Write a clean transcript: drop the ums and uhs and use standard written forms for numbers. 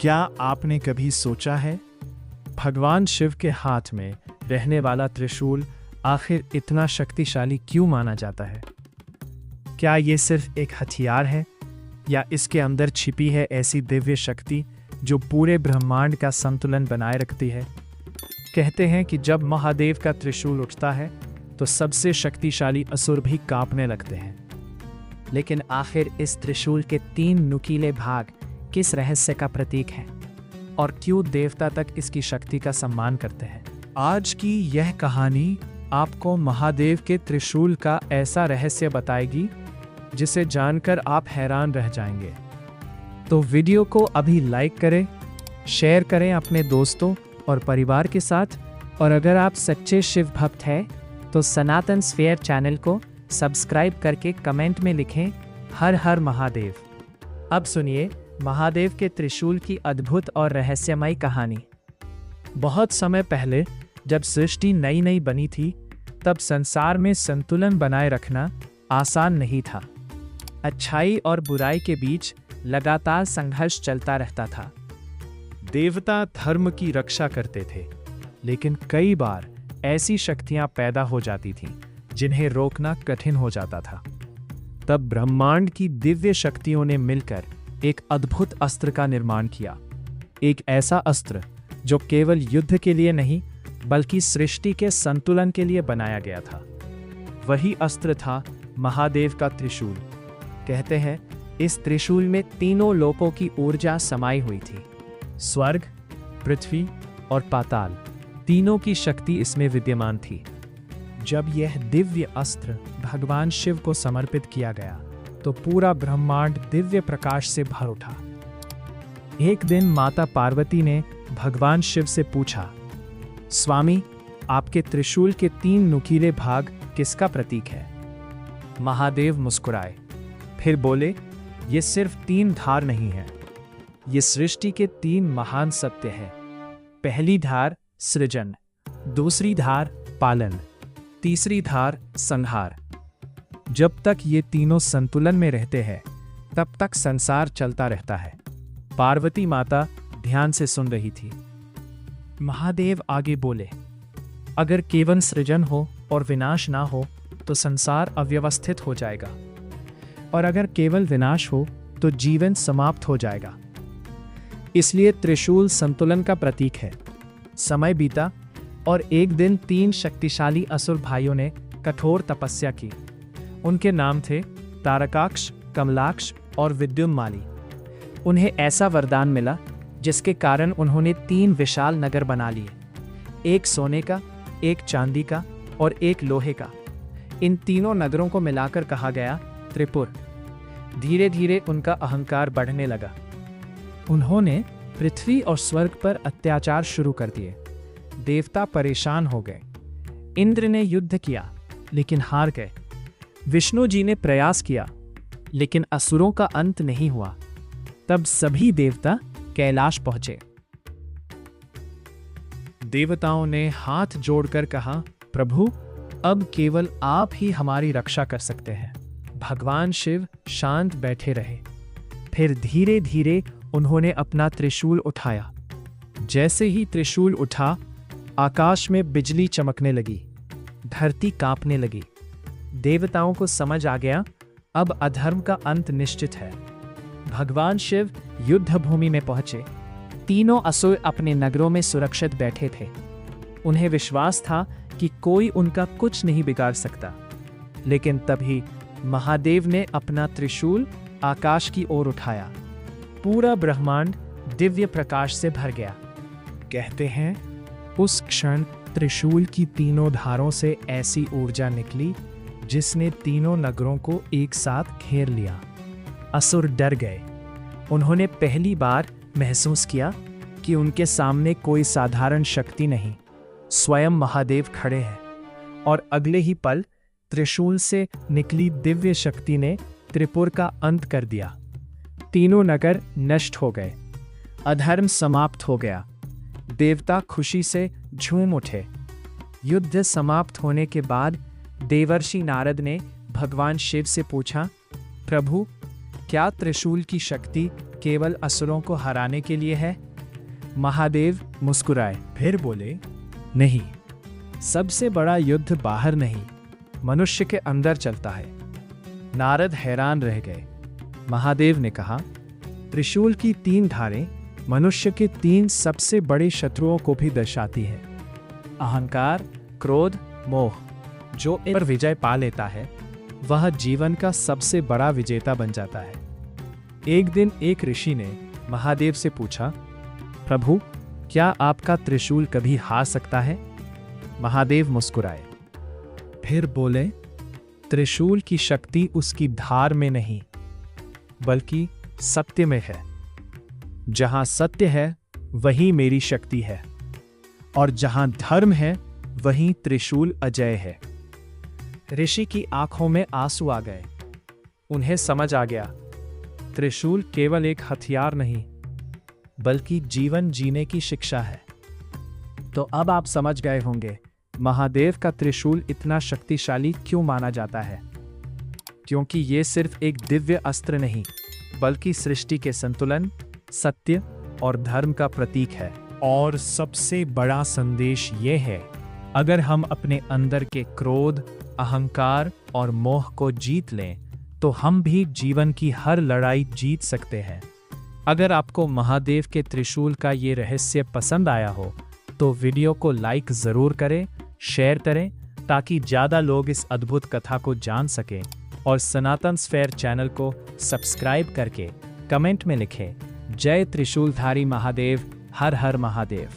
क्या आपने कभी सोचा है भगवान शिव के हाथ में रहने वाला त्रिशूल आखिर इतना शक्तिशाली क्यों माना जाता है? क्या ये सिर्फ एक हथियार है या इसके अंदर छिपी है ऐसी दिव्य शक्ति जो पूरे ब्रह्मांड का संतुलन बनाए रखती है? कहते हैं कि जब महादेव का त्रिशूल उठता है तो सबसे शक्तिशाली असुर भी कांपने लगते हैं। लेकिन आखिर इस त्रिशूल के 3 नुकीले भाग किस रहस्य का प्रतीक हैं और क्यों देवता तक इसकी शक्ति का सम्मान करते हैं? आज की यह कहानी आपको महादेव के त्रिशूल का ऐसा रहस्य बताएगी जिसे जानकर आप हैरान रह जाएंगे। तो वीडियो को अभी लाइक करें, शेयर करें अपने दोस्तों और परिवार के साथ, और अगर आप सच्चे शिव भक्त हैं तो सनातन स्फीयर चैनल को सब्सक्राइब करके कमेंट में लिखें हर हर महादेव। अब सुनिए महादेव के त्रिशूल की अद्भुत और रहस्यमयी कहानी। बहुत समय पहले जब सृष्टि नई नई बनी थी तब संसार में संतुलन बनाए रखना आसान नहीं था। अच्छाई और बुराई के बीच लगातार संघर्ष चलता रहता था। देवता धर्म की रक्षा करते थे, लेकिन कई बार ऐसी शक्तियां पैदा हो जाती थीं जिन्हें रोकना कठिन हो जाता था। तब ब्रह्मांड की दिव्य शक्तियों ने मिलकर एक अद्भुत अस्त्र का निर्माण किया। एक ऐसा अस्त्र जो केवल युद्ध के लिए नहीं बल्कि सृष्टि के संतुलन के लिए बनाया गया था। वही अस्त्र था महादेव का त्रिशूल। कहते हैं इस त्रिशूल में तीनों लोकों की ऊर्जा समाई हुई थी। स्वर्ग, पृथ्वी और पाताल, तीनों की शक्ति इसमें विद्यमान थी। जब यह दिव्य अस्त्र भगवान शिव को समर्पित किया गया तो पूरा ब्रह्मांड दिव्य प्रकाश से भर उठा। एक दिन माता पार्वती ने भगवान शिव से पूछा, स्वामी, आपके त्रिशूल के 3 नुकीले भाग किसका प्रतीक है? महादेव मुस्कुराए, फिर बोले, ये सिर्फ 3 धार नहीं है, ये सृष्टि के 3 महान सत्य हैं। पहली धार सृजन, दूसरी धार पालन, तीसरी धार संहार। जब तक ये तीनों संतुलन में रहते हैं तब तक संसार चलता रहता है। पार्वती माता ध्यान से सुन रही थी। महादेव आगे बोले, अगर केवल सृजन हो और विनाश ना हो तो संसार अव्यवस्थित हो जाएगा, और अगर केवल विनाश हो तो जीवन समाप्त हो जाएगा। इसलिए त्रिशूल संतुलन का प्रतीक है। समय बीता और एक दिन 3 शक्तिशाली असुर भाइयों ने कठोर तपस्या की। उनके नाम थे तारकाक्ष, कमलाक्ष और विद्युम्माली। उन्हें ऐसा वरदान मिला जिसके कारण उन्होंने 3 विशाल नगर बना लिए, एक सोने का, एक चांदी का और एक लोहे का। इन तीनों नगरों को मिलाकर कहा गया त्रिपुर। धीरे धीरे उनका अहंकार बढ़ने लगा। उन्होंने पृथ्वी और स्वर्ग पर अत्याचार शुरू कर दिए। देवता परेशान हो गए। इंद्र ने युद्ध किया लेकिन हार गए। विष्णु जी ने प्रयास किया लेकिन असुरों का अंत नहीं हुआ। तब सभी देवता कैलाश पहुंचे। देवताओं ने हाथ जोड़कर कहा, प्रभु, अब केवल आप ही हमारी रक्षा कर सकते हैं। भगवान शिव शांत बैठे रहे। फिर धीरे धीरे उन्होंने अपना त्रिशूल उठाया। जैसे ही त्रिशूल उठा, आकाश में बिजली चमकने लगी, धरती कांपने लगी। देवताओं को समझ आ गया, अब अधर्म का अंत निश्चित है। भगवान शिव युद्ध भूमि में पहुंचे। तीनों असुर अपने नगरों में सुरक्षित बैठे थे। उन्हें विश्वास था कि कोई उनका कुछ नहीं बिगाड़ सकता। लेकिन तभी महादेव ने अपना त्रिशूल आकाश की ओर उठाया। पूरा ब्रह्मांड दिव्य प्रकाश से भर गया। कहते हैं उस क्षण त्रिशूल की तीनों धारों से ऐसी ऊर्जा निकली जिसने तीनों नगरों को एक साथ घेर लिया। असुर डर गए। उन्होंने पहली बार महसूस किया कि उनके सामने कोई साधारण शक्ति नहीं, स्वयं महादेव खड़े हैं। और अगले ही पल त्रिशूल से निकली दिव्य शक्ति ने त्रिपुर का अंत कर दिया। तीनों नगर नष्ट हो गए। अधर्म समाप्त हो गया। देवता खुशी से झूम उठे। युद्ध समाप्त होने के बाद देवर्षि नारद ने भगवान शिव से पूछा, प्रभु, क्या त्रिशूल की शक्ति केवल असुरों को हराने के लिए है? महादेव मुस्कुराए, फिर बोले, नहीं, सबसे बड़ा युद्ध बाहर नहीं, मनुष्य के अंदर चलता है। नारद हैरान रह गए। महादेव ने कहा, त्रिशूल की 3 धारें मनुष्य के 3 सबसे बड़े शत्रुओं को भी दर्शाती है। अहंकार, क्रोध, मोह। जो इन पर विजय पा लेता है वह जीवन का सबसे बड़ा विजेता बन जाता है। एक दिन एक ऋषि ने महादेव से पूछा, प्रभु, क्या आपका त्रिशूल कभी हार सकता है? महादेव मुस्कुराए, फिर बोले, त्रिशूल की शक्ति उसकी धार में नहीं, बल्कि सत्य में है। जहां सत्य है वहीं मेरी शक्ति है, और जहां धर्म है वहीं त्रिशूल अजय है। ऋषि की आंखों में आंसू आ गए। उन्हें समझ आ गया, त्रिशूल केवल एक हथियार नहीं, बल्कि जीवन जीने की शिक्षा है। तो अब आप समझ गए होंगे महादेव का त्रिशूल इतना शक्तिशाली क्यों माना जाता है। क्योंकि ये सिर्फ एक दिव्य अस्त्र नहीं, बल्कि सृष्टि के संतुलन, सत्य और धर्म का प्रतीक है। और सबसे बड़ा संदेश ये है, अगर हम अपने अंदर के क्रोध, अहंकार और मोह को जीत लें तो हम भी जीवन की हर लड़ाई जीत सकते हैं। अगर आपको महादेव के त्रिशूल का ये रहस्य पसंद आया हो तो वीडियो को लाइक जरूर करें, शेयर करें, ताकि ज़्यादा लोग इस अद्भुत कथा को जान सकें, और सनातन स्फेयर चैनल को सब्सक्राइब करके कमेंट में लिखें, जय त्रिशूलधारी महादेव, हर हर महादेव।